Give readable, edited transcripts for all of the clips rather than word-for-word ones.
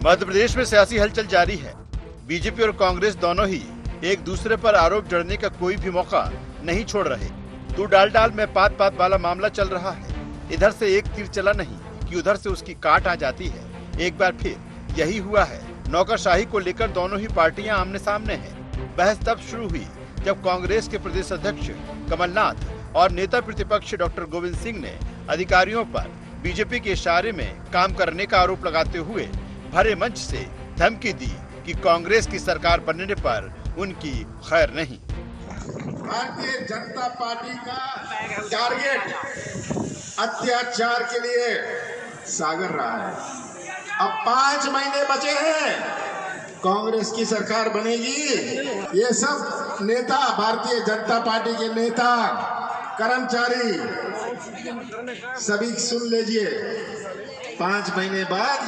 मध्य प्रदेश में सियासी हलचल जारी है। बीजेपी और कांग्रेस दोनों ही एक दूसरे पर आरोप जड़ने का कोई भी मौका नहीं छोड़ रहे। तू डाल में पात पात वाला मामला चल रहा है। इधर से एक तीर चला नहीं कि उधर से उसकी काट आ जाती है। एक बार फिर यही हुआ है। नौकरशाही को लेकर दोनों ही पार्टियां आमने सामने हैं। बहस तब शुरू हुई जब कांग्रेस के प्रदेश अध्यक्ष कमलनाथ और नेता प्रतिपक्ष डॉक्टर गोविंद सिंह ने अधिकारियों पर बीजेपी के इशारे में काम करने का आरोप लगाते हुए भरे मंच से धमकी दी कि कांग्रेस की सरकार बनने पर उनकी खैर नहीं। भारतीय जनता पार्टी का टारगेट अत्याचार के लिए सागर रहा है। अब 5 महीने बचे हैं, कांग्रेस की सरकार बनेगी। ये सब नेता, भारतीय जनता पार्टी के नेता, कर्मचारी सभी सुन लीजिए, 5 महीने बाद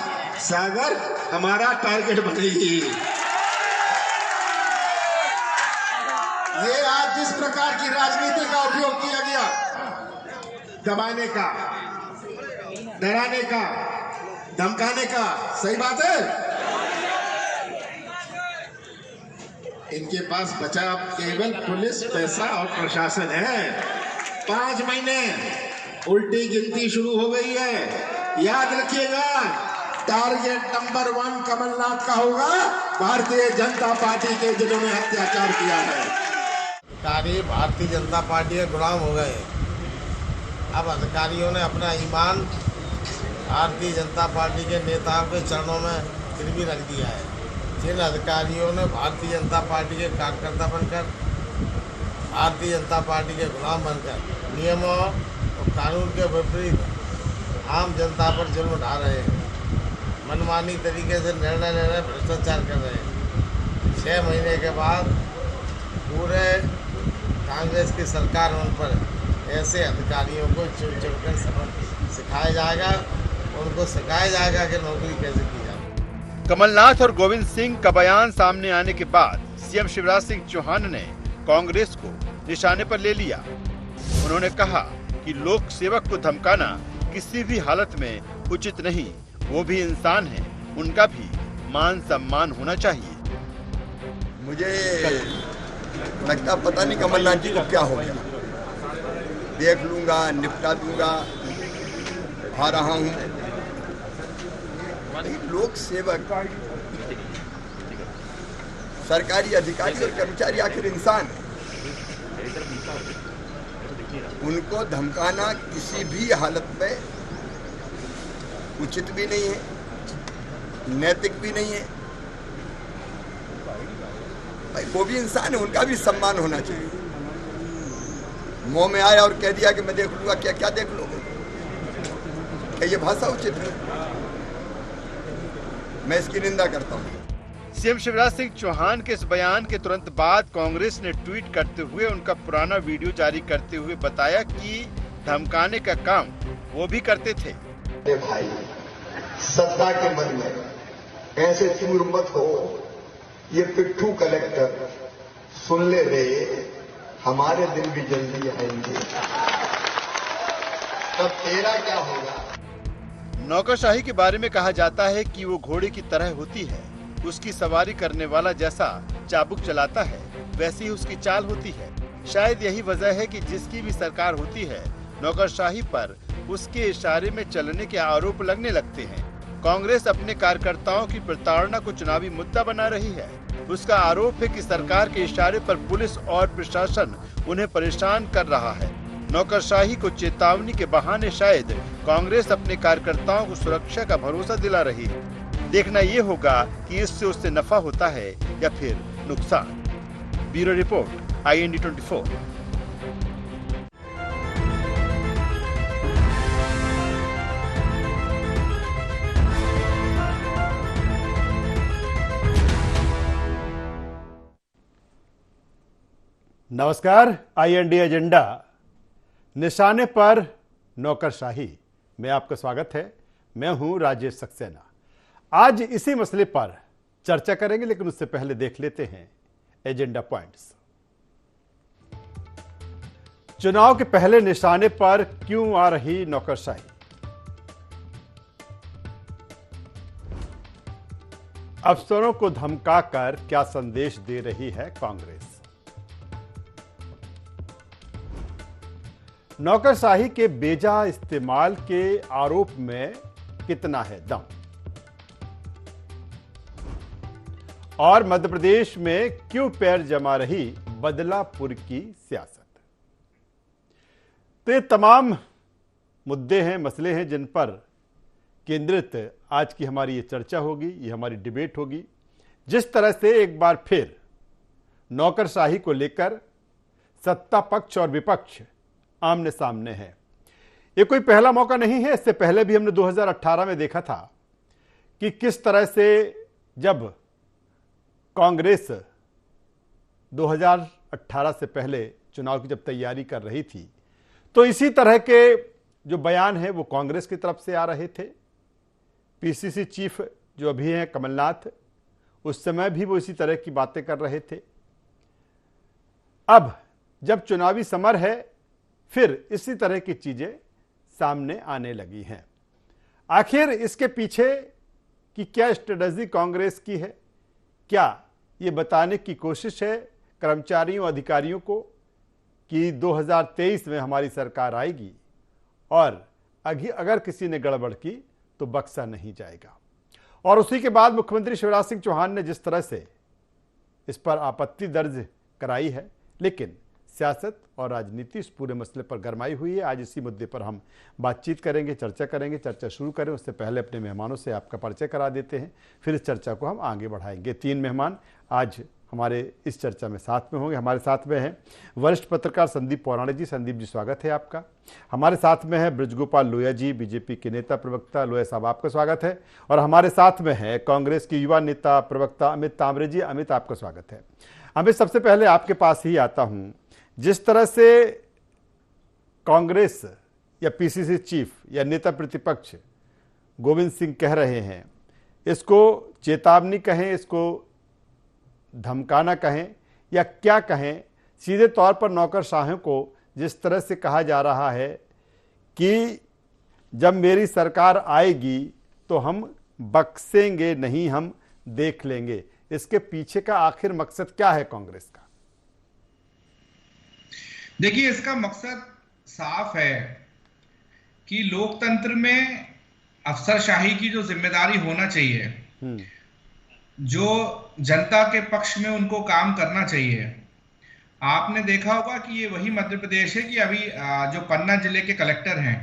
सागर हमारा टारगेट बनेगी। ये आज जिस प्रकार की राजनीति का उपयोग किया गया, दबाने का, डराने का, धमकाने का, सही बात है। इनके पास बचा केवल पुलिस, पैसा और प्रशासन है। 5 महीने उल्टी गिनती शुरू हो गई है। याद रखिएगा, टारगेट नंबर 1 कमलनाथ का होगा, भारतीय जनता पार्टी के जिन्होंने अत्याचार किया है। अधिकारी भारतीय जनता पार्टी के गुलाम हो गए। अब अधिकारियों ने अपना ईमान भारतीय जनता पार्टी के नेताओं के चरणों में गिरवी रख दिया है। जिन अधिकारियों ने भारतीय जनता पार्टी के कार्यकर्ता बनकर, भारतीय जनता पार्टी के गुलाम बनकर नियमों और कानून के विपरीत आम जनता पर जुल्म ढा रहे हैं, मनमानी तरीके से निर्णय ले रहे, भ्रष्टाचार कर रहे हैं। 6 महीने के बाद पूरे कांग्रेस की सरकार उन पर ऐसे अधिकारियों को चुन चुनकर सबक सिखाया जाएगा, उनको सिखाया जाएगा कि नौकरी कैसे की जाए। कमलनाथ और गोविंद सिंह का बयान सामने आने के बाद सीएम शिवराज सिंह चौहान ने कांग्रेस को निशाने पर ले लिया। उन्होंने कहा कि लोक सेवक को धमकाना किसी भी हालत में उचित नहीं। वो भी इंसान है, उनका भी मान सम्मान होना चाहिए। मुझे लगता पता नहीं कमलनाथ जी को क्या हो गया। देख लूंगा, निपटा दूंगा, आ रहा हूँ। लोक सेवक, सरकारी अधिकारी और कर्मचारी आखिर इंसान है। उनको धमकाना किसी भी हालत में उचित भी नहीं है, नैतिक भी नहीं है। भाई वो भी इंसान है, उनका भी सम्मान होना चाहिए। मुंह में आया और कह दिया कि मैं देख लूंगा, क्या क्या देख लूंगा? क्या ये भाषा उचित है? मैं इसकी निंदा करता हूँ। सीएम शिवराज सिंह चौहान के इस बयान के तुरंत बाद कांग्रेस ने ट्वीट करते हुए उनका पुराना वीडियो जारी करते हुए बताया कि धमकाने का काम वो भी करते थे। भाई, सत्ता के मन में ऐसे चूर मत हो। ये पिट्ठू कलेक्टर सुन ले रे, हमारे दिन भी जल्दी आएंगे, तब तेरा क्या होगा। नौकरशाही के बारे में कहा जाता है कि वो घोड़े की तरह होती है। उसकी सवारी करने वाला जैसा चाबुक चलाता है, वैसी ही उसकी चाल होती है। शायद यही वजह है कि जिसकी भी सरकार होती है, नौकरशाही पर उसके इशारे में चलने के आरोप लगने लगते हैं। कांग्रेस अपने कार्यकर्ताओं की प्रताड़ना को चुनावी मुद्दा बना रही है। उसका आरोप है कि सरकार के इशारे पर पुलिस और प्रशासन उन्हें परेशान कर रहा है। नौकरशाही को चेतावनी के बहाने शायद कांग्रेस अपने कार्यकर्ताओं को सुरक्षा का भरोसा दिला रही है। देखना ये होगा कि इससे उससे नफा होता है या फिर नुकसान। Bureau report, IND 24। नमस्कार। IND एजेंडा, निशाने पर नौकरशाही में आपका स्वागत है। मैं हूं राजेश सक्सेना। आज इसी मसले पर चर्चा करेंगे, लेकिन उससे पहले देख लेते हैं एजेंडा पॉइंट्स। चुनाव के पहले निशाने पर क्यों आ रही नौकरशाही? अफसरों को धमकाकर क्या संदेश दे रही है कांग्रेस? नौकरशाही के बेजा इस्तेमाल के आरोप में कितना है दम? और मध्य प्रदेश में क्यों पैर जमा रही बदलापुर की सियासत? तो ये तमाम मुद्दे हैं, मसले हैं जिन पर केंद्रित आज की हमारी ये चर्चा होगी, ये हमारी डिबेट होगी। जिस तरह से एक बार फिर नौकरशाही को लेकर सत्ता पक्ष और विपक्ष आमने सामने है। ये कोई पहला मौका नहीं है। इससे पहले भी हमने 2018 में देखा था कि किस तरह से जब कांग्रेस 2018 से पहले चुनाव की जब तैयारी कर रही थी तो इसी तरह के जो बयान है वो कांग्रेस की तरफ से आ रहे थे। पीसीसी चीफ जो अभी हैं कमलनाथ, उस समय भी वो इसी तरह की बातें कर रहे थे। अब जब चुनावी समर है फिर इसी तरह की चीजें सामने आने लगी हैं। आखिर इसके पीछे की क्या स्ट्रेटजी कांग्रेस की है? क्या ये बताने की कोशिश है कर्मचारियों अधिकारियों को कि 2023 में हमारी सरकार आएगी और अगर किसी ने गड़बड़ की तो बख्शा नहीं जाएगा? और उसी के बाद मुख्यमंत्री शिवराज सिंह चौहान ने जिस तरह से इस पर आपत्ति दर्ज कराई है, लेकिन सियासत और राजनीति इस पूरे मसले पर गरमाई हुई है। आज इसी मुद्दे पर हम बातचीत करेंगे, चर्चा करेंगे। चर्चा शुरू करें उससे पहले अपने मेहमानों से आपका परिचय करा देते हैं, फिर इस चर्चा को हम आगे बढ़ाएंगे। 3 मेहमान आज हमारे इस चर्चा में साथ में होंगे। हमारे साथ में हैं वरिष्ठ पत्रकार संदीप पौराणिक जी। संदीप जी, स्वागत है आपका। हमारे साथ में है ब्रजगोपाल लोहिया जी, बीजेपी के नेता प्रवक्ता। लोहिया साहब, आपका स्वागत है। और हमारे साथ में है कांग्रेस के युवा नेता प्रवक्ता अमित तांबरे जी। अमित, आपका स्वागत है। अमित, सबसे पहले आपके पास ही आता हूं। जिस तरह से कांग्रेस या पीसीसी चीफ या नेता प्रतिपक्ष गोविंद सिंह कह रहे हैं, इसको चेतावनी कहें, इसको धमकाना कहें या क्या कहें, सीधे तौर पर नौकरशाहों को जिस तरह से कहा जा रहा है कि जब मेरी सरकार आएगी तो हम बख्शेंगे नहीं, हम देख लेंगे, इसके पीछे का आखिर मकसद क्या है कांग्रेस का? देखिए, इसका मकसद साफ है कि लोकतंत्र में अफसरशाही की जो जिम्मेदारी होना चाहिए, जो जनता के पक्ष में उनको काम करना चाहिए। आपने देखा होगा कि ये वही मध्य प्रदेश है कि अभी जो पन्ना जिले के कलेक्टर हैं,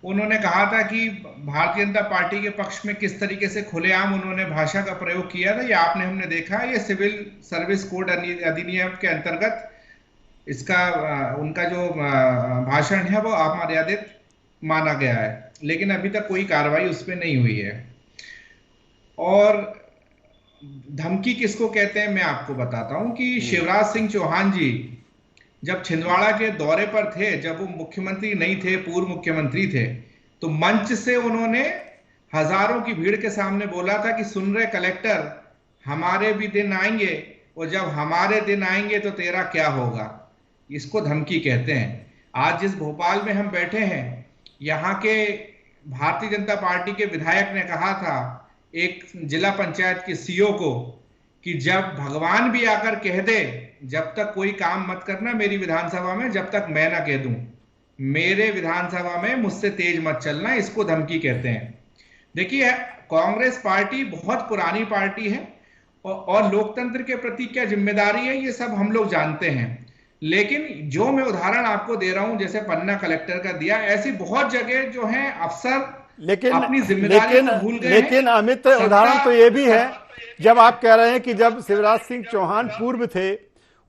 उन्होंने कहा था कि भारतीय जनता पार्टी के पक्ष में किस तरीके से खुलेआम उन्होंने भाषा का प्रयोग किया था। ये आपने हमने देखा। ये सिविल सर्विस कोड अधिनियम के अंतर्गत इसका उनका जो भाषण है वो अमर्यादित माना गया है, लेकिन अभी तक कोई कार्रवाई उस पर नहीं हुई है। और धमकी किसको कहते हैं मैं आपको बताता हूं कि शिवराज सिंह चौहान जी जब छिंदवाड़ा के दौरे पर थे, जब वो मुख्यमंत्री नहीं थे, पूर्व मुख्यमंत्री थे, तो मंच से उन्होंने हजारों की भीड़ के सामने बोला था कि सुन रहे कलेक्टर, हमारे भी दिन आएंगे और जब हमारे दिन आएंगे तो तेरा क्या होगा। इसको धमकी कहते हैं। आज जिस भोपाल में हम बैठे हैं, यहाँ के भारतीय जनता पार्टी के विधायक ने कहा था एक जिला पंचायत के सीईओ को कि जब भगवान भी आकर कह दे जब तक कोई काम मत करना मेरी विधानसभा में, जब तक मैं ना कह दूं, मेरे विधानसभा में मुझसे तेज मत चलना। इसको धमकी कहते हैं। देखिए, कांग्रेस पार्टी बहुत पुरानी पार्टी है और लोकतंत्र के प्रति क्या जिम्मेदारी है ये सब हम लोग जानते हैं। लेकिन जो मैं उदाहरण आपको दे रहा हूं, जैसे पन्ना कलेक्टर का दिया, ऐसी बहुत जगह जो है अफसर अपनी जिम्मेदारी को भूल गए। लेकिन अमित, उदाहरण तो ये भी है, जब आप कह रहे हैं कि जब शिवराज सिंह चौहान पूर्व थे,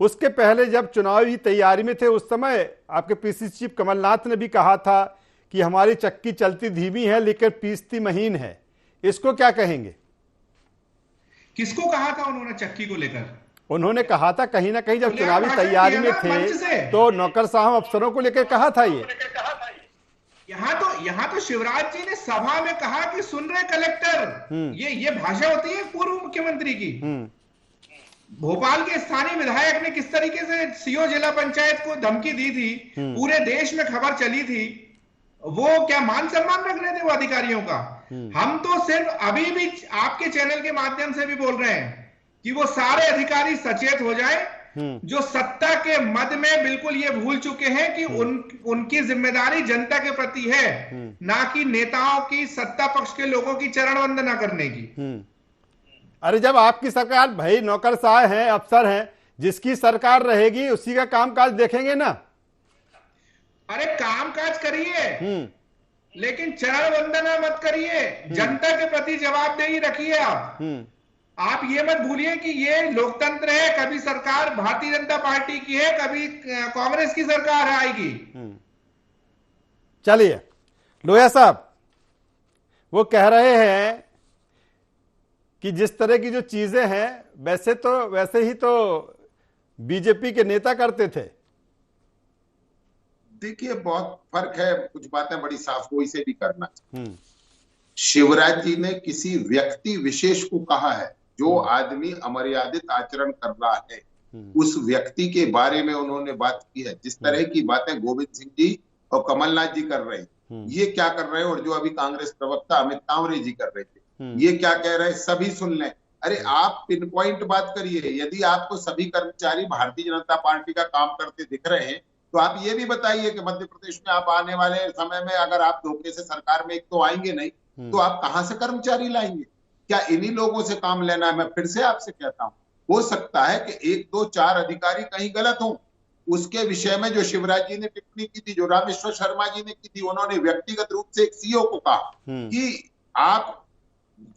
उसके पहले जब चुनावी तैयारी में थे, उस समय आपके पीसीसी चीफ कमलनाथ ने भी कहा था कि हमारी चक्की चलती धीमी है लेकिन पीसती महीन है। इसको क्या कहेंगे? किसको कहा था उन्होंने चक्की को लेकर? उन्होंने कहा था कहीं ना कहीं जब चुनावी तैयारी में थे तो नौकरशाहों अफसरों को लेकर कहा था। ये यहाँ तो शिवराज जी ने सभा में कहा कि सुन रहे कलेक्टर, ये भाषा होती है पूर्व मुख्यमंत्री की। भोपाल के स्थानीय विधायक ने किस तरीके से सीईओ जिला पंचायत को धमकी दी थी, पूरे देश में खबर चली थी। वो क्या मान सम्मान रख रहे थे वो अधिकारियों का? हम तो सिर्फ अभी भी आपके चैनल के माध्यम से भी बोल रहे हैं कि वो सारे अधिकारी सचेत हो जाएं जो सत्ता के मद में बिल्कुल ये भूल चुके हैं कि उनकी जिम्मेदारी जनता के प्रति है, ना कि नेताओं की, सत्ता पक्ष के लोगों की चरण वंदना करने की। अरे जब आपकी सरकार, भाई नौकरशाह हैं, अफसर हैं, जिसकी सरकार रहेगी उसी का कामकाज देखेंगे ना। अरे कामकाज करिए लेकिन चरण वंदना मत करिए, जनता के प्रति जवाबदेही रखिए। आप ये मत भूलिए कि ये लोकतंत्र है, कभी सरकार भारतीय जनता पार्टी की है, कभी कांग्रेस की सरकार आएगी। चलिए लोहिया साहब, वो कह रहे हैं कि जिस तरह की जो चीजें हैं वैसे ही तो बीजेपी के नेता करते थे। देखिए बहुत फर्क है, कुछ बातें बड़ी साफ गोई से भी करना। शिवराज जी ने किसी व्यक्ति विशेष को कहा है, जो आदमी अमर्यादित आचरण कर रहा है उस व्यक्ति के बारे में उन्होंने बात की है। जिस तरह की बातें गोविंद सिंह जी और कमलनाथ जी कर रहे हैं, ये क्या कर रहे हैं, और जो अभी कांग्रेस प्रवक्ता अमित तावरे जी कर रहे थे, ये क्या कह रहे हैं, सभी सुन लें। अरे आप पिन पॉइंट बात करिए। यदि आपको सभी कर्मचारी भारतीय जनता पार्टी का काम करते दिख रहे हैं तो आप ये भी बताइए कि मध्य प्रदेश में आप आने वाले समय में अगर आप धोखे से सरकार में एक तो आएंगे नहीं, तो आप कहां से कर्मचारी लाएंगे? क्या इन्हीं लोगों से काम लेना है? मैं फिर से आपसे कहता हूं, हो सकता है कि 1, 2, 4 अधिकारी कहीं गलत हों। उसके विषय में जो शिवराज जी ने टिप्पणी की थी, जो रामेश्वर शर्मा जी ने की थी, उन्होंने व्यक्तिगत रूप से एक सीईओ को कहा कि आप,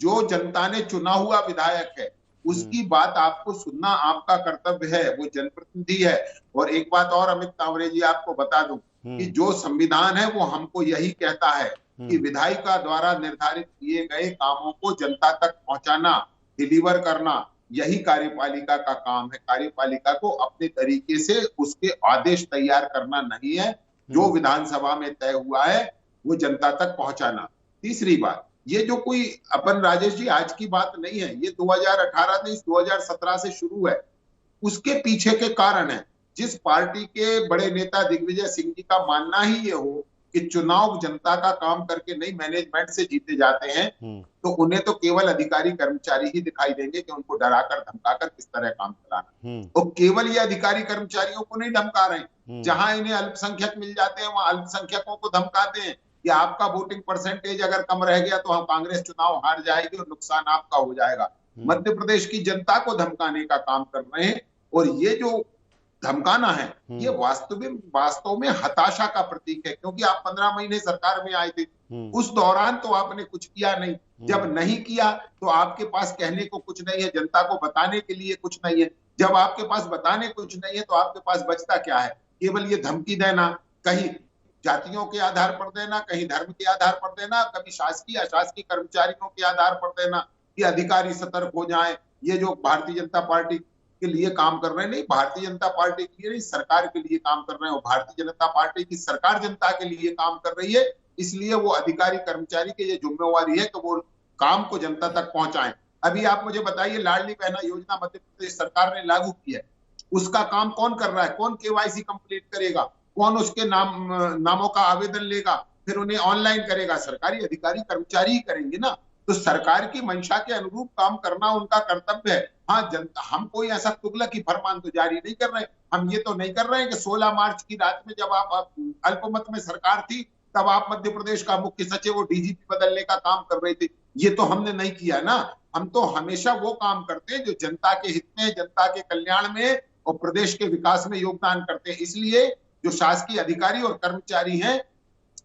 जो जनता ने चुना हुआ विधायक है, उसकी बात आपको सुनना आपका कर्तव्य है, वो जनप्रतिनिधि है। और एक बात और अमित तावरे जी आपको बता दूं कि जो संविधान है वो हमको यही कहता है कि विधायिका द्वारा निर्धारित किए गए कामों को जनता तक पहुंचाना, डिलीवर करना, यही कार्यपालिका का काम है। कार्यपालिका को अपने तरीके से उसके आदेश तैयार करना नहीं है, जो विधानसभा में तय हुआ है वो जनता तक पहुंचाना। तीसरी बात, ये जो कोई अपन राजेश जी आज की बात नहीं है, ये 2018 नहीं 2017 से शुरू है। उसके पीछे के कारण है, जिस पार्टी के बड़े नेता दिग्विजय सिंह जी का मानना ही ये हो कि चुनाव जनता का काम करके नहीं मैनेजमेंट से जीते जाते हैं, तो उन्हें तो केवल अधिकारी कर्मचारी ही दिखाई देंगे कि उनको डराकर धमकाकर किस तरह काम चलाना। और केवल ये अधिकारी कर्मचारियों को नहीं धमका रहे हैं, जहां इन्हें अल्पसंख्यक मिल जाते हैं वहां अल्पसंख्यकों को धमकाते हैं कि आपका वोटिंग परसेंटेज अगर कम रह गया तो हम कांग्रेस चुनाव हार जाएगी और नुकसान आपका हो जाएगा। मध्य प्रदेश की जनता को धमकाने का काम कर रहे हैं। और ये जो धमकाना है ये वास्तव में हताशा का प्रतीक है, क्योंकि आप 15 महीने सरकार में आए थे, उस दौरान तो आपने कुछ किया नहीं। जब नहीं किया तो आपके पास कहने को कुछ नहीं है, जनता को बताने के लिए कुछ नहीं है। जब आपके पास बताने कुछ नहीं है तो आपके पास बचता क्या है? केवल ये धमकी देना, कहीं जातियों के आधार पर देना, कहीं धर्म के आधार पर देना, कभी शासकीय अशासकीय कर्मचारियों के आधार पर देना कि अधिकारी सतर्क हो जाएं। ये जो भारतीय जनता पार्टी के लिए काम कर रहे हैं, नहीं भारतीय जनता पार्टी के लिए नहीं, सरकार के लिए काम कर रहे हैं। भारतीय जनता पार्टी की सरकार जनता के लिए काम कर रही है, इसलिए वो अधिकारी कर्मचारी की ये जिम्मेवारी है कि वो काम को जनता तक पहुंचाएं। अभी आप मुझे बताइए, लाडली बहना योजना मध्य प्रदेश सरकार ने लागू की है, उसका काम कौन कर रहा है? कौन केवाईसी कंप्लीट करेगा? कौन उसके नामों का आवेदन लेगा, फिर उन्हें ऑनलाइन करेगा? सरकारी अधिकारी कर्मचारी ही करेंगे ना। तो सरकार की मंशा के अनुरूप काम करना उनका कर्तव्य है। हाँ, जनता, हम कोई ऐसा तुगलक की फरमान तो जारी नहीं कर रहे। हम ये तो नहीं कर रहे हैं कि 16 मार्च की रात में जब आप अल्पमत में सरकार थी तब आप मध्य प्रदेश का मुख्य सचिव और डीजीपी बदलने का काम कर रहे थे। ये तो हमने नहीं किया ना। हम तो हमेशा वो काम करते हैं जो जनता के हित में, जनता के कल्याण में और प्रदेश के विकास में योगदान करते हैं। इसलिए जो शासकीय अधिकारी और कर्मचारी हैं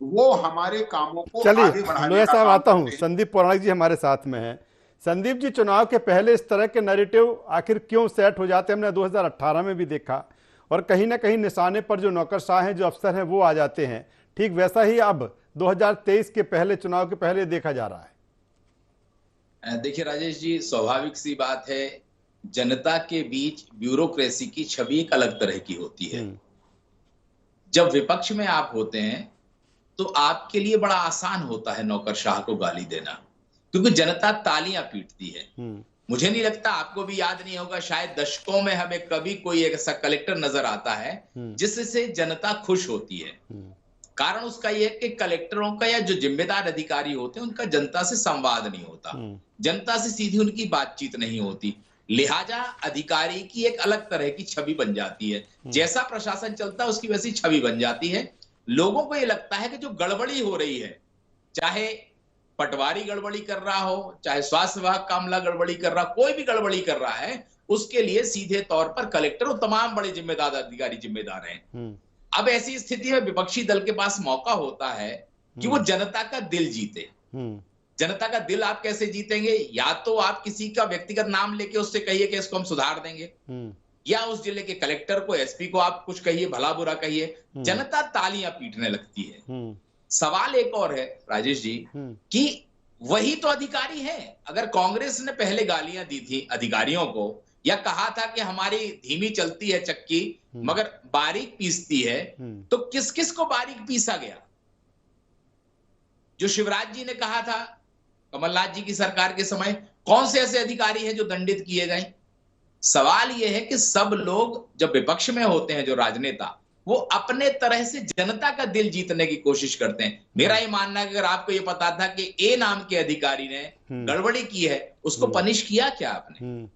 वो हमारे कामों को आगे बढ़ाने का साहब आता हूं। संदीप पौराणिक जी हमारे साथ में हैं। संदीप जी, चुनाव के पहले इस तरह के नैरेटिव आखिर क्यों सेट हो जाते हैं? हमने 2018 में भी देखा, और कहीं ना कहीं निशाने पर जो नौकरशाह हैं, जो अफसर हैं, वो आ जाते हैं। ठीक वैसा ही अब 2023 के पहले, चुनाव के पहले देखा जा रहा है। देखिए राजेश जी, स्वाभाविक सी बात है, जनता के बीच ब्यूरोक्रेसी की छवि एक अलग तरह की होती है। जब विपक्ष में आप होते हैं तो आपके लिए बड़ा आसान होता है नौकरशाह को गाली देना, क्योंकि जनता तालियां पीटती है। मुझे नहीं लगता, आपको भी याद नहीं होगा, शायद दशकों में हमें कभी कोई ऐसा कलेक्टर नजर आता है जिससे जनता खुश होती है। कारण उसका यह है कि कलेक्टरों का या जो जिम्मेदार अधिकारी होते हैं उनका जनता से संवाद नहीं होता, जनता से सीधी उनकी बातचीत नहीं होती, लिहाजा अधिकारी की एक अलग तरह की छवि बन जाती है। जैसा प्रशासन चलता है उसकी वैसी छवि बन जाती है। लोगों को ये लगता है कि जो गड़बड़ी हो रही है, चाहे पटवारी गड़बड़ी कर रहा हो, चाहे स्वास्थ्य विभाग का अमला गड़बड़ी कर रहा, कोई भी गड़बड़ी कर रहा है, उसके लिए सीधे तौर पर कलेक्टर और तमाम बड़े जिम्मेदार अधिकारी जिम्मेदार हैं। अब ऐसी स्थिति में विपक्षी दल के पास मौका होता है कि वो जनता का दिल जीते। जनता का दिल आप कैसे जीतेंगे? या तो आप किसी का व्यक्तिगत नाम लेके उससे कहिए कि इसको हम सुधार देंगे, या उस जिले के कलेक्टर को, एसपी को आप कुछ कहिए, भला बुरा कहिए, जनता तालियां पीटने लगती है। सवाल एक और है राजेश जी कि वही तो अधिकारी है। अगर कांग्रेस ने पहले गालियां दी थी अधिकारियों को या कहा था कि हमारी धीमी चलती है चक्की मगर बारीक पीसती है, तो किस किस को बारीक पीसा गया? जो शिवराज जी ने कहा था कमलनाथ जी की सरकार के समय, कौन से ऐसे अधिकारी हैं जो दंडित किए गए? सवाल यह है कि सब लोग जब विपक्ष में होते हैं, जो राजनेता, वो अपने तरह से जनता का दिल जीतने की कोशिश करते हैं। मेरा ये मानना है कि अगर आपको ये पता था कि ए नाम के अधिकारी ने गड़बड़ी की है, उसको पनिश किया क्या आपने?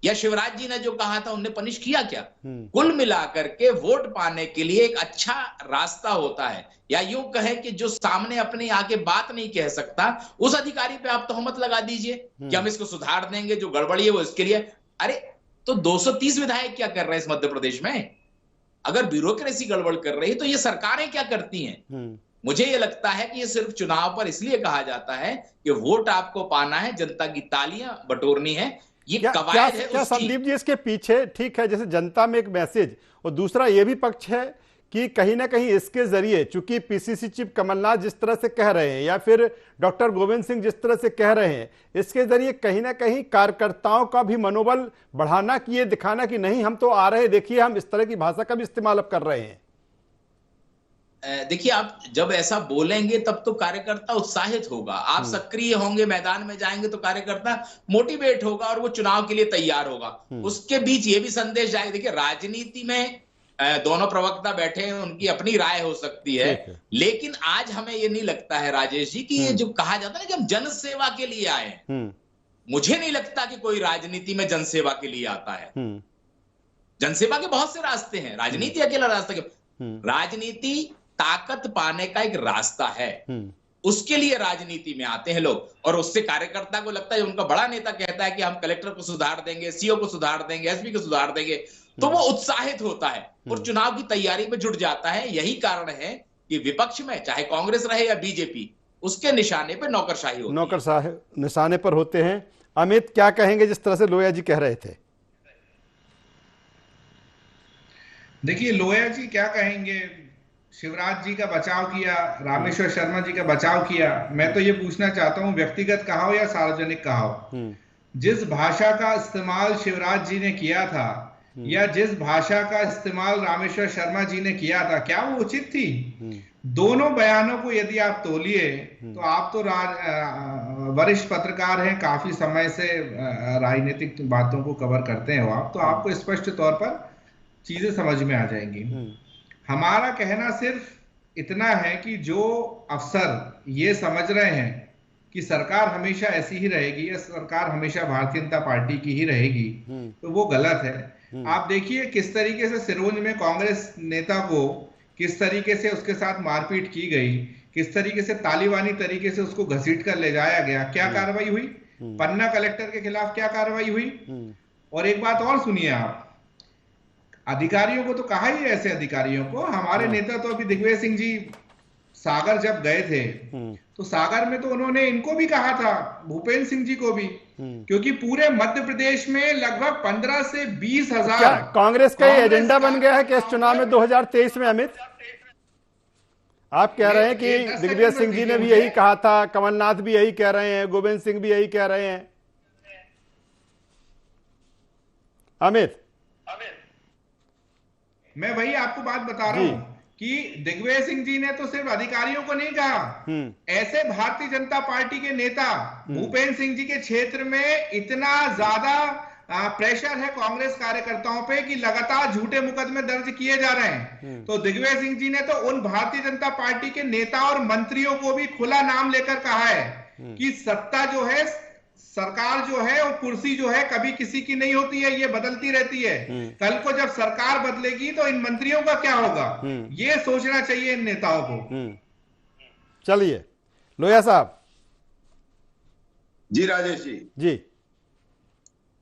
या शिवराज जी ने जो कहा था उन्हें पनिश किया क्या? कुल मिलाकर के वोट पाने के लिए एक अच्छा रास्ता होता है, या यूं कहें कि जो सामने अपने आके बात नहीं कह सकता, उस अधिकारी पे आप तोहमत लगा दीजिए कि हम इसको सुधार देंगे, जो गड़बड़ी है वो इसके लिए। अरे तो 230 विधायक क्या कर रहे हैं इस मध्य प्रदेश में? अगर ब्यूरोक्रेसी गड़बड़ कर रही तो ये सरकारें क्या करती हैं? मुझे ये लगता है कि ये सिर्फ चुनाव पर इसलिए कहा जाता है कि वोट आपको पाना है, जनता की तालियां बटोरनी है, ये कवायद है। क्या संदीप जी इसके पीछे, ठीक है, जैसे जनता में एक मैसेज, और दूसरा ये भी पक्ष है कि कहीं ना कहीं इसके जरिए, चूंकि पीसीसी चीफ कमलनाथ जिस तरह से कह रहे हैं या फिर डॉक्टर गोविंद सिंह जिस तरह से कह रहे हैं, इसके जरिए कहीं ना कहीं कार्यकर्ताओं का भी मनोबल बढ़ाना, कि ये दिखाना कि नहीं हम तो आ रहे, देखिए हम इस तरह की भाषा का भी इस्तेमाल अब कर रहे हैं। देखिए, आप जब ऐसा बोलेंगे तब तो कार्यकर्ता उत्साहित होगा, आप सक्रिय होंगे, मैदान में जाएंगे तो कार्यकर्ता मोटिवेट होगा और वो चुनाव के लिए तैयार होगा। उसके बीच ये भी संदेश जाएगा। देखिए, राजनीति में दोनों प्रवक्ता बैठे हैं, उनकी अपनी राय हो सकती है, लेकिन आज हमें ये नहीं लगता है राजेश जी कि ये जो कहा जाता है कि हम जनसेवा के लिए आए हैं, मुझे नहीं लगता कि कोई राजनीति में जनसेवा के लिए आता है। जनसेवा के बहुत से रास्ते हैं, राजनीति अकेला रास्ता क्यों? राजनीति ताकत पाने का एक रास्ता है, उसके लिए राजनीति में आते हैं लोग, और उससे कार्यकर्ता को लगता है, उनका बड़ा नेता कहता है कि हम कलेक्टर को सुधार देंगे, सीओ को सुधार देंगे, एसपी को सुधार देंगे, तो वो उत्साहित होता है और चुनाव की तैयारी में जुट जाता है। यही कारण है कि विपक्ष में चाहे कांग्रेस रहे या बीजेपी, उसके निशाने पर नौकरशाही होती है। नौकरशाही निशाने पर होते हैं। अमित, क्या कहेंगे जिस तरह से लोया जी कह रहे थे? देखिए, लोया जी क्या कहेंगे, शिवराज जी का बचाव किया, रामेश्वर शर्मा जी का बचाव किया। मैं तो ये पूछना चाहता हूं, व्यक्तिगत कहा हो या सार्वजनिक कहा हो, जिस भाषा का इस्तेमाल शिवराज जी ने किया था या जिस भाषा का इस्तेमाल रामेश्वर शर्मा जी ने किया था, क्या वो उचित थी? दोनों बयानों को यदि आप तोलिए तो आप तो वरिष्ठ पत्रकार हैं, काफी समय से राजनीतिक बातों को कवर करते हैं आप, तो आपको स्पष्ट तौर पर चीजें समझ में आ जाएंगी। हमारा कहना सिर्फ इतना है कि जो अफसर ये समझ रहे हैं कि सरकार हमेशा ऐसी ही रहेगी या सरकार हमेशा भारतीय जनता पार्टी की ही रहेगी, तो वो गलत है। आप देखिए किस तरीके से सिरोंज में कांग्रेस नेता को किस तरीके से उसके साथ मारपीट की गई, किस तरीके से तालिबानी तरीके से उसको घसीट कर ले जाया गया, क्या कार्रवाई हुई? पन्ना कलेक्टर के खिलाफ क्या कार्रवाई हुई? और एक बात और सुनिए, आप अधिकारियों को तो कहा ही, ऐसे अधिकारियों को, हमारे नेता तो अभी दिग्विजय सिंह जी सागर जब गए थे तो सागर में तो उन्होंने इनको भी कहा था, भूपेंद्र सिंह जी को भी, क्योंकि पूरे मध्य प्रदेश में लगभग 15 से 20 हजार कांग्रेस का ये एजेंडा बन गया है कि इस चुनाव में 2023 में। अमित, आप कह रहे हैं कि दिग्विजय सिंह जी ने भी यही कहा था, कमलनाथ भी यही कह रहे हैं, गोविंद सिंह भी यही कह रहे हैं। अमित, मैं वही आपको बात बता रहा हूं कि दिग्विजय सिंह जी ने तो सिर्फ अधिकारियों को नहीं कहा, ऐसे भारतीय जनता पार्टी के नेता भूपेंद्र सिंह जी के क्षेत्र में इतना ज्यादा प्रेशर है कांग्रेस कार्यकर्ताओं पे कि लगातार झूठे मुकदमे दर्ज किए जा रहे हैं। तो दिग्विजय सिंह जी ने तो उन भारतीय जनता पार्टी के नेता और मंत्रियों को भी खुला नाम लेकर कहा है कि सत्ता जो है, सरकार जो है और कुर्सी जो है कभी किसी की नहीं होती है, ये बदलती रहती है। कल को जब सरकार बदलेगी तो इन मंत्रियों का क्या होगा, ये सोचना चाहिए इन नेताओं को। चलिए लोहिया साहब। जी राजेश जी। जी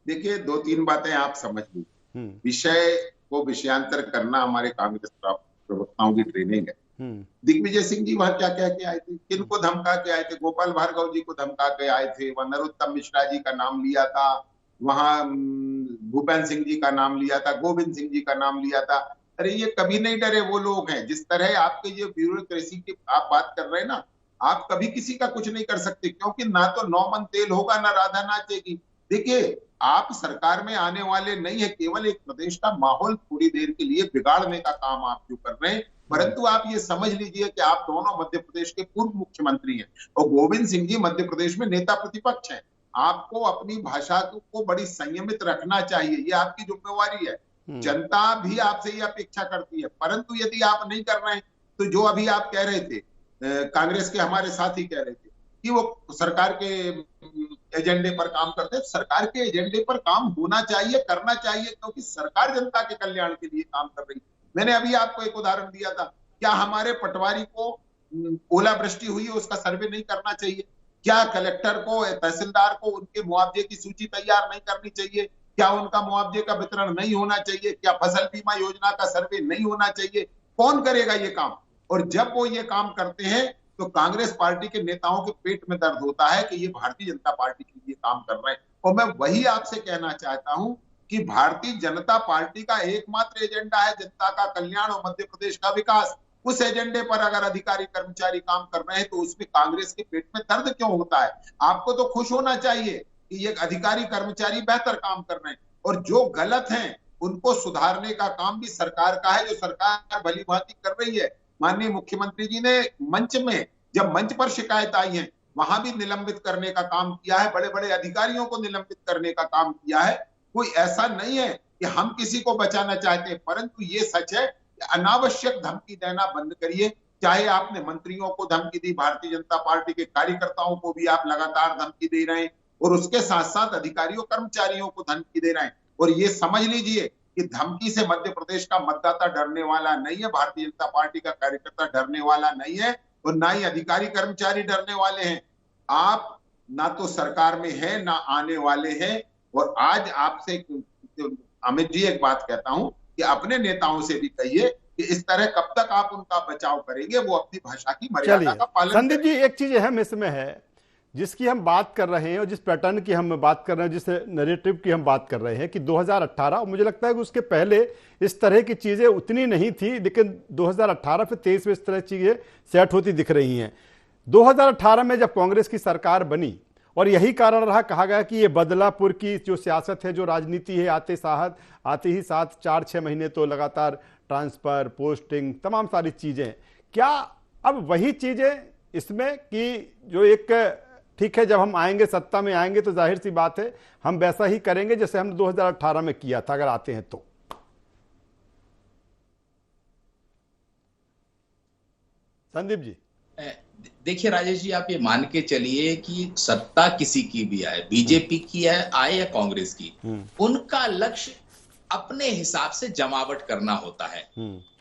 देखिए, 2-3 बातें आप समझ लीजिए। विषय को विषयांतर करना हमारे कांग्रेस प्रवक्ताओं की ट्रेनिंग है। दिग्विजय सिंह जी वहां क्या कह के आए थे, किनको धमका के आए थे? गोपाल भार्गव जी को धमका के आए थे, वहां नरोत्तम मिश्रा जी का नाम लिया था, वहां भूपेंद्र सिंह जी का नाम लिया था, गोविंद सिंह जी का नाम लिया था। अरे ये कभी नहीं डरे वो लोग हैं। जिस तरह आपके जो ब्यूरोक्रेसी की आप बात कर रहे हैं ना, आप कभी किसी का कुछ नहीं कर सकते, क्योंकि ना तो 9 मन तेल होगा ना राधा नाचेगी। देखिए, आप सरकार में आने वाले नहीं है, केवल एक प्रदेश का माहौल थोड़ी देर के लिए बिगाड़ने का काम आप जो कर रहे हैं। परंतु आप ये समझ लीजिए कि आप दोनों मध्य प्रदेश के पूर्व मुख्यमंत्री हैं और गोविंद सिंह जी मध्य प्रदेश में नेता प्रतिपक्ष हैं। आपको अपनी भाषा को बड़ी संयमित रखना चाहिए, ये आपकी जिम्मेवारी है। जनता भी आपसे ये अपेक्षा करती है। परंतु यदि आप नहीं कर रहे हैं तो जो अभी आप कह रहे थे, कांग्रेस के हमारे साथी कह रहे थे कि वो सरकार के एजेंडे पर काम करते हैं। सरकार के एजेंडे पर काम होना चाहिए, करना चाहिए, क्योंकि सरकार जनता के कल्याण के लिए काम कर रही है। मैंने अभी आपको एक उदाहरण दिया था, क्या हमारे पटवारी को ओलावृष्टि हुई है उसका सर्वे नहीं करना चाहिए? क्या कलेक्टर को, तहसीलदार को उनके मुआवजे की सूची तैयार नहीं करनी चाहिए? क्या उनका मुआवजे का वितरण नहीं होना चाहिए? क्या फसल बीमा योजना का सर्वे नहीं होना चाहिए? कौन करेगा ये काम? और जब वो ये काम करते हैं तो कांग्रेस पार्टी के नेताओं के पेट में दर्द होता है कि ये भारतीय जनता पार्टी के लिए काम कर रहे हैं। और मैं वही आपसे कहना चाहता हूं कि भारतीय जनता पार्टी का एकमात्र एजेंडा है जनता का कल्याण और मध्य प्रदेश का विकास। उस एजेंडे पर अगर अधिकारी कर्मचारी काम कर रहे हैं तो उसमें कांग्रेस के पेट में दर्द क्यों होता है? आपको तो खुश होना चाहिए कि ये अधिकारी कर्मचारी बेहतर काम कर रहे हैं, और जो गलत हैं उनको सुधारने का काम भी सरकार का है, जो सरकार भली भांति कर रही है। माननीय मुख्यमंत्री जी ने मंच में, जब मंच पर शिकायत आई है, वहां भी निलंबित करने का काम किया है, बड़े बड़े अधिकारियों को निलंबित करने का काम किया है। कोई ऐसा नहीं है कि हम किसी को बचाना चाहते हैं, परंतु ये सच है कि अनावश्यक धमकी देना बंद करिए। चाहे आपने मंत्रियों को धमकी दी, भारतीय जनता पार्टी के कार्यकर्ताओं को भी आप लगातार धमकी दे रहे हैं, और उसके साथ साथ अधिकारियों कर्मचारियों को धमकी दे रहे हैं। और ये समझ लीजिए कि धमकी से मध्य प्रदेश का मतदाता डरने वाला नहीं है, भारतीय जनता पार्टी का कार्यकर्ता डरने वाला नहीं है, और ना ही अधिकारी कर्मचारी डरने वाले हैं। आप ना तो सरकार में है ना आने वाले हैं। और आज आपसे अमित जी एक बात कहता हूं कि अपने नेताओं से भी कहिए कि इस तरह कब तक आप उनका बचाव करेंगे, वो अपनी भाषा की मर्यादा का पालन। संदीप जी, एक चीज अहम इसमें है जिसकी हम बात कर रहे हैं और जिस पैटर्न की हम बात कर रहे हैं, जिस नैरेटिव की हम बात कर रहे हैं कि 2018, और मुझे लगता है कि उसके पहले इस तरह की चीजें उतनी नहीं थी, लेकिन 2018 से 23 में इस तरह चीजें सेट होती दिख रही हैं। 2018 में जब कांग्रेस की सरकार बनी, और यही कारण रहा, कहा गया कि ये बदलापुर की जो सियासत है, जो राजनीति है, आते ही साथ 4-6 महीने तो लगातार ट्रांसफर, पोस्टिंग, तमाम सारी चीजें। क्या अब वही चीजें इसमें कि जो एक ठीक है, जब हम आएंगे, सत्ता में आएंगे तो जाहिर सी बात है हम वैसा ही करेंगे जैसे हम 2018 में किया था, अगर आते हैं तो? संदीप जी। देखिए राजेश जी, आप ये मान के चलिए कि सत्ता किसी की भी आए, बीजेपी की आए या कांग्रेस की, उनका लक्ष्य अपने हिसाब से जमावट करना होता है।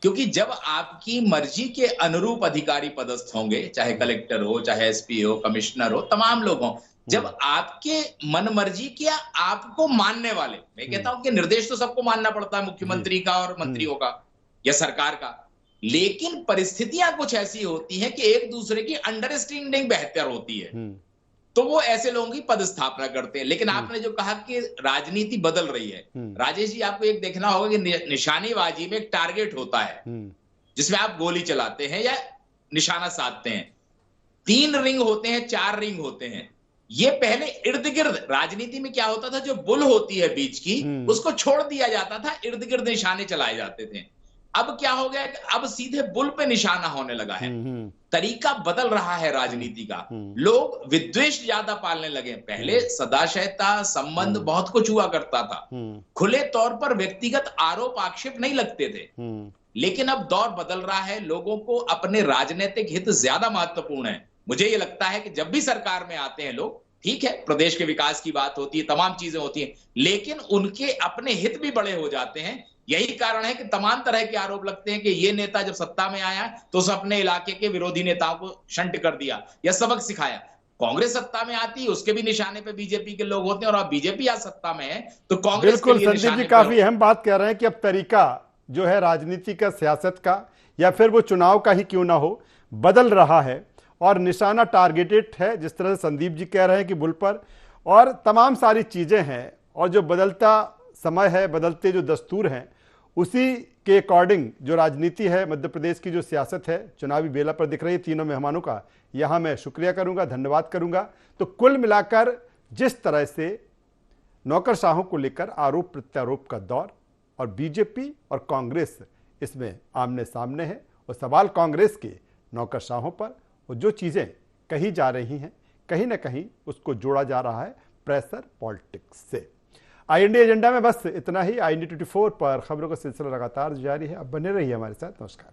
क्योंकि जब आपकी मर्जी के अनुरूप अधिकारी पदस्थ होंगे, चाहे कलेक्टर हो, चाहे एसपी हो, कमिश्नर हो, तमाम लोग हों, जब आपके मन मर्जी किया आपको मानने वाले, मैं कहता हूं कि निर्देश तो सबको मानना पड़ता है, मुख्यमंत्री का और मंत्रियों का या सरकार का, लेकिन परिस्थितियां कुछ ऐसी होती हैं कि एक दूसरे की अंडरस्टैंडिंग बेहतर होती है, तो वो ऐसे लोगों की पदस्थापना करते हैं। लेकिन आपने जो कहा कि राजनीति बदल रही है, राजेश जी आपको एक देखना होगा कि निशानेबाजी में एक टारगेट होता है जिसमें आप गोली चलाते हैं या निशाना साधते हैं। 3 रिंग होते हैं, 4 रिंग होते हैं। ये पहले इर्द गिर्द, राजनीति में क्या होता था, जो बुल होती है बीच की, उसको छोड़ दिया जाता था, इर्द गिर्द निशाने चलाए जाते थे। अब क्या हो गया कि अब सीधे बुल पे निशाना होने लगा है। तरीका बदल रहा है राजनीति का। लोग विद्वेष ज्यादा पालने लगे। पहले सदाशयता संबंध बहुत कुछ हुआ करता था, खुले तौर पर व्यक्तिगत आरोप आक्षेप नहीं लगते थे। लेकिन अब दौर बदल रहा है, लोगों को अपने राजनीतिक हित ज्यादा महत्वपूर्ण है। मुझे ये लगता है कि जब भी सरकार में आते हैं लोग, ठीक है प्रदेश के विकास की बात होती है, तमाम चीजें होती हैं, लेकिन उनके अपने हित भी बड़े हो जाते हैं। यही कारण है कि तमाम तरह के आरोप लगते हैं कि ये नेता जब सत्ता में आया तो उसने अपने इलाके के विरोधी नेताओं को शंट कर दिया या सबक सिखाया। कांग्रेस सत्ता में आती है, उसके भी निशाने पे बीजेपी के लोग होते हैं, और अब बीजेपी आज सत्ता में है तो कांग्रेस के लिए बिल्कुल संदीप जी काफी अहम बात कह रहे हैं कि अब तरीका जो है राजनीति का, सियासत का, या फिर वो चुनाव का ही क्यों ना हो, बदल रहा है और निशाना टारगेटेड है, जिस तरह से संदीप जी कह रहे हैं कि बुल पर, और तमाम सारी चीजें हैं। और जो बदलता समय है, बदलते जो दस्तूर हैं, उसी के अकॉर्डिंग जो राजनीति है, मध्य प्रदेश की जो सियासत है, चुनावी बेला पर दिख रही है। तीनों मेहमानों का यहाँ मैं शुक्रिया करूंगा, धन्यवाद करूंगा। तो कुल मिलाकर जिस तरह से नौकरशाहों को लेकर आरोप प्रत्यारोप का दौर, और बीजेपी और कांग्रेस इसमें आमने सामने है, और सवाल कांग्रेस के नौकरशाहों पर, और जो चीज़ें कही जा रही हैं कहीं ना कहीं उसको जोड़ा जा रहा है प्रेशर पॉलिटिक्स से। IND एजेंडा में बस इतना ही। IND 24 पर खबरों का सिलसिला लगातार जारी है। अब बने रहिए हमारे साथ। नमस्कार।